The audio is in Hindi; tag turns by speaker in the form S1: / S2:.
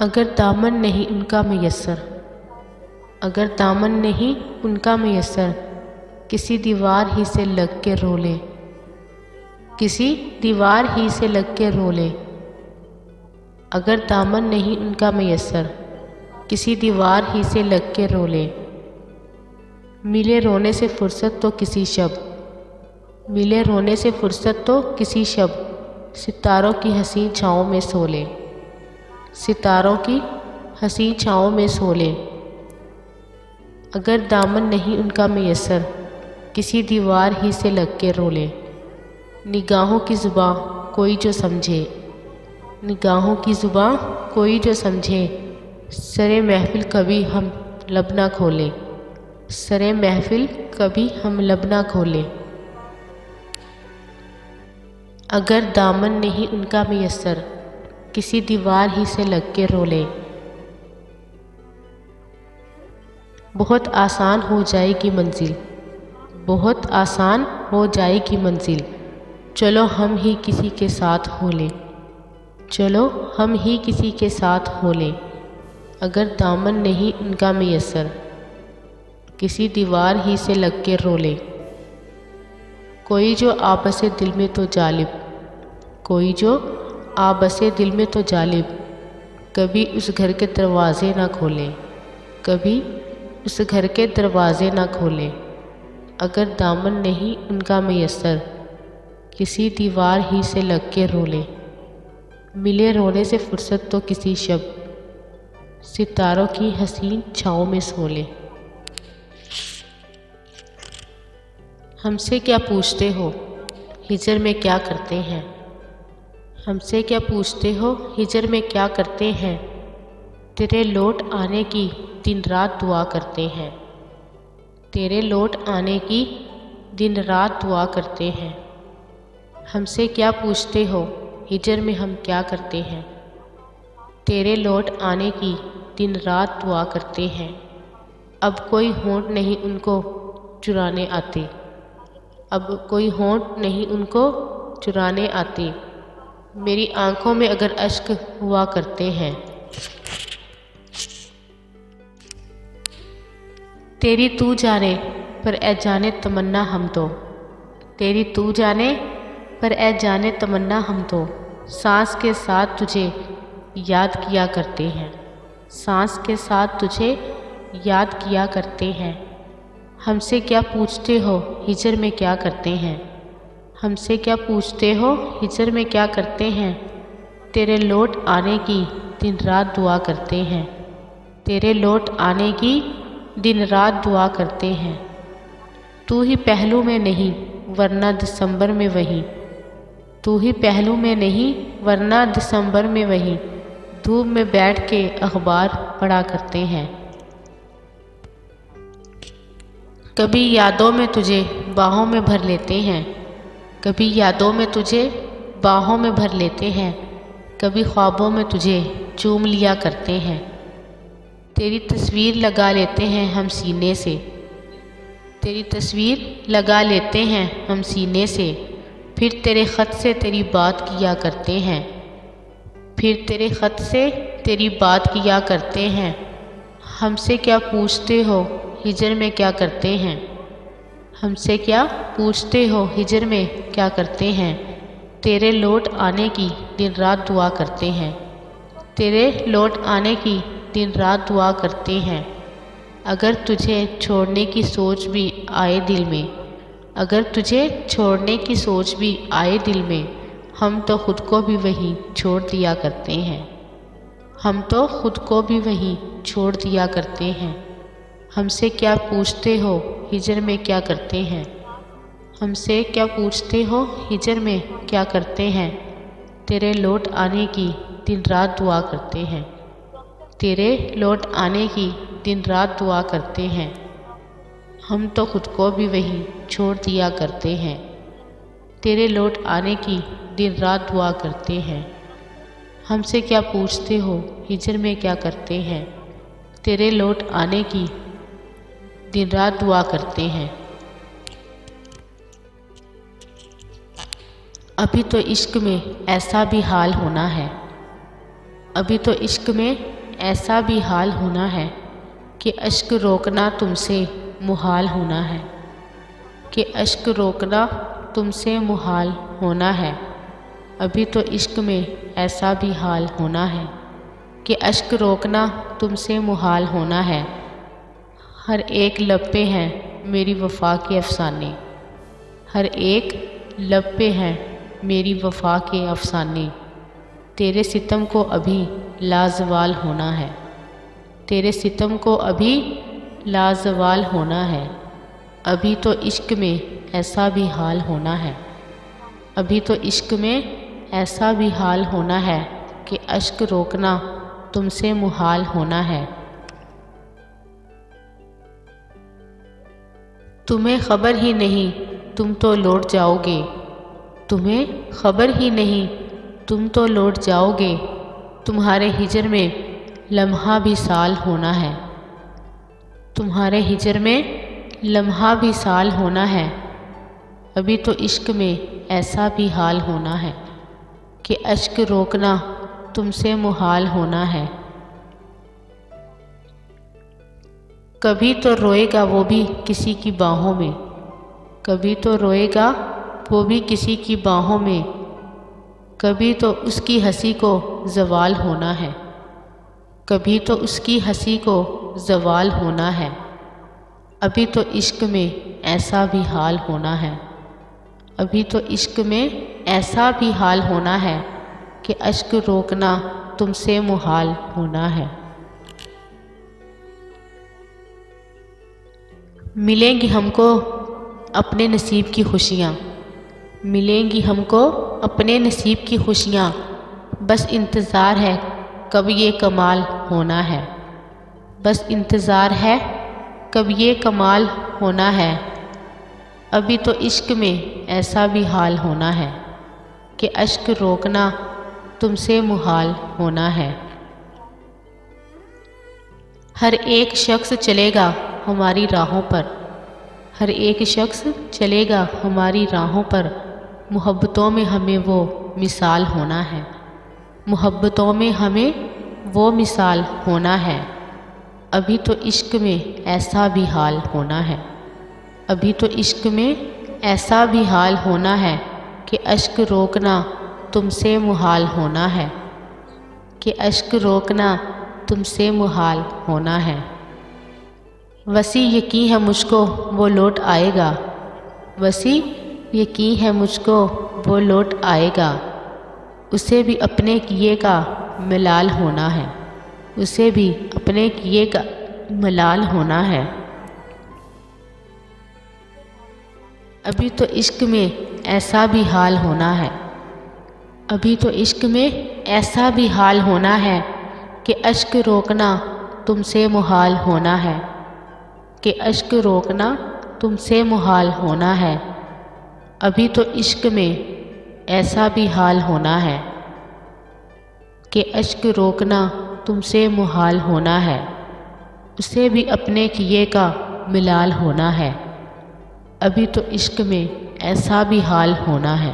S1: अगर दामन नहीं उनका मैसर, अगर दामन नहीं उनका मैसर, किसी दीवार ही से लग के रो ले, किसी दीवार ही से लग के रो ले। अगर दामन नहीं उनका मैसर, किसी दीवार ही से लग के रो ले। मिले रोने से फुर्सत तो किसी शब, मिले रोने से फुर्सत तो किसी शब, सितारों की हसीन छाँव में सो ले, सितारों की हसीन छाँव में सो ले। अगर दामन नहीं उनका मैसर, किसी दीवार ही से लग के रो ले। निगाहों की ज़ुबां कोई जो समझे, निगाहों की ज़ुबां कोई जो समझे, सरे महफिल कभी हम लब ना खोले, सरे महफिल कभी हम लब ना खोले। अगर दामन नहीं उनका मैसर, किसी दीवार ही से लग के रो ले। बहुत आसान हो जाएगी मंजिल, बहुत आसान हो जाएगी मंजिल, चलो हम ही किसी के साथ हो ले, चलो हम ही किसी के साथ हो ले। अगर दामन नहीं उनका मैसर, किसी दीवार ही से लग के रो ले। कोई जो आ बसे दिल में तो जालिब, कोई जो आ बसे दिल में तो जालिब, कभी उस घर के दरवाजे ना खोले, कभी उस घर के दरवाजे ना खोले। अगर दामन नहीं उनका मैसर, किसी दीवार ही से लग के रो ले। मिले रोने से फुर्सत तो किसी शब, सितारों की हसीन छाँव में सो ले। हमसे क्या पूछते हो, हिजर में क्या करते हैं, हमसे क्या पूछते हो, हिजर में क्या करते हैं, तेरे लौट आने की दिन रात दुआ करते हैं, तेरे लौट आने की दिन रात दुआ करते हैं। हमसे क्या पूछते हो, हिजर में हम क्या करते हैं, तेरे लौट आने की दिन रात दुआ करते हैं। अब कोई होंठ नहीं उनको चुराने आते, अब कोई होंठ नहीं उनको चुराने आते, मेरी आंखों में अगर अश्क हुआ करते हैं। तेरी तू जाने पर ए जाने तमन्ना हम तो, तेरी तू जाने पर ए जाने तमन्ना हम तो, सांस के साथ तुझे याद किया करते हैं, सांस के साथ तुझे याद किया करते हैं। हमसे क्या पूछते हो, हिजर में क्या करते हैं, हमसे क्या पूछते हो, हिजर में क्या करते हैं, तेरे लौट आने की दिन रात दुआ करते हैं, तेरे लौट आने की दिन रात दुआ करते हैं। तू ही पहलू में नहीं वरना दिसंबर में वही, तू ही पहलू में नहीं वरना दिसंबर में वही, धूप में बैठ के अखबार पढ़ा करते हैं। कभी यादों में तुझे बाहों में भर लेते हैं, कभी यादों में तुझे बाहों में भर लेते हैं, कभी ख्वाबों में तुझे चूम लिया करते हैं। तेरी तस्वीर लगा लेते हैं हम सीने से, तेरी तस्वीर लगा लेते हैं हम सीने से, फिर तेरे ख़त से तेरी बात किया करते हैं, फिर तेरे ख़त से तेरी बात किया करते हैं। हमसे क्या पूछते हो, हिजर में क्या करते हैं, हमसे क्या पूछते हो, हिजर में क्या करते हैं, तेरे लौट आने की दिन रात दुआ करते हैं, तेरे लौट आने की दिन रात दुआ करते हैं। अगर तुझे छोड़ने की सोच भी आए दिल में, अगर तुझे छोड़ने की सोच भी आए दिल में, हम तो खुद को भी वहीं छोड़ दिया करते हैं, हम तो खुद को भी वहीं छोड़ दिया करते हैं। हमसे क्या पूछते हो, हिजर में क्या करते हैं, हमसे क्या पूछते हो, हिजर में क्या करते हैं, तेरे लौट आने की दिन रात दुआ करते हैं, तेरे लौट आने की दिन रात दुआ करते हैं। हम तो खुद को भी वहीं छोड़ दिया करते हैं, तेरे लौट आने की दिन रात दुआ करते हैं। हमसे क्या पूछते हो, हिजर में क्या करते हैं, तेरे लौट आने की दिन रात दुआ करते हैं। अभी तो इश्क में ऐसा भी हाल होना है, अभी तो इश्क में ऐसा भी हाल होना है कि अश्क रोकना तुमसे मुहाल होना है, कि अश्क रोकना तुमसे मुहाल होना है। अभी तो इश्क में ऐसा भी हाल होना है कि अश्क रोकना तुमसे मुहाल होना है। हर एक लब पे हैं मेरी वफ़ा के अफ़साने, हर एक लब पे हैं मेरी वफ़ा के अफ़साने। तेरे सितम को अभी लाजवाल होना है, तेरे सितम को अभी लाजवाल होना है। अभी तो इश्क में ऐसा भी हाल होना है, अभी तो इश्क में ऐसा भी हाल होना है कि अश्क रोकना तुमसे मुहाल होना है। तुम्हें खबर ही नहीं तुम तो लौट जाओगे, तुम्हें खबर ही नहीं तुम तो लौट जाओगे। तुम्हारे हिजर में लम्हा भी साल होना है, तुम्हारे हिजर में लम्हा भी साल होना है। अभी तो इश्क में ऐसा भी हाल होना है कि अश्क रोकना तुमसे मुहाल होना है। कभी तो रोएगा वो भी किसी की बाहों में, कभी तो रोएगा वो भी किसी की बाहों में। कभी तो उसकी हंसी को ज़वाल होना है, कभी तो उसकी हंसी को ज़वाल होना है। अभी तो इश्क में ऐसा भी हाल होना है, अभी तो इश्क में ऐसा भी हाल होना है कि अश्क रोकना तुमसे मुहाल होना है। मिलेंगी हमको अपने नसीब की खुशियाँ, मिलेंगी हमको अपने नसीब की खुशियाँ। बस इंतज़ार है कब ये कमाल होना है, बस इंतज़ार है कब ये कमाल होना है। अभी तो इश्क में ऐसा भी हाल होना है कि अश्क रोकना तुमसे मुहाल होना है। हर एक शख्स चलेगा हमारी राहों पर, हर एक शख्स चलेगा हमारी राहों पर। मोहब्बतों में हमें वो मिसाल होना है, मोहब्बतों में हमें वो मिसाल होना है। अभी तो इश्क में ऐसा भी हाल होना है, अभी तो इश्क में ऐसा भी हाल होना है कि अश्क रोकना तुमसे मुहाल होना है, कि अश्क रोकना तुमसे मुहाल होना है। वसी यकीन है मुझको वो लौट आएगा, वसी यकीन है मुझको वो लौट आएगा। उसे भी अपने किए का मलाल होना है, उसे भी अपने किए का मलाल होना है। अभी तो इश्क में ऐसा भी हाल होना है, अभी तो इश्क में ऐसा भी हाल होना है कि अश्क रोकना तुमसे मुहाल होना है, कि अश्क रोकना तुमसे मुहाल होना है। अभी तो इश्क में ऐसा भी हाल होना है कि अश्क रोकना तुमसे मुहाल होना है, उसे भी अपने किए का मिलाल होना है। अभी तो इश्क में ऐसा भी हाल होना है।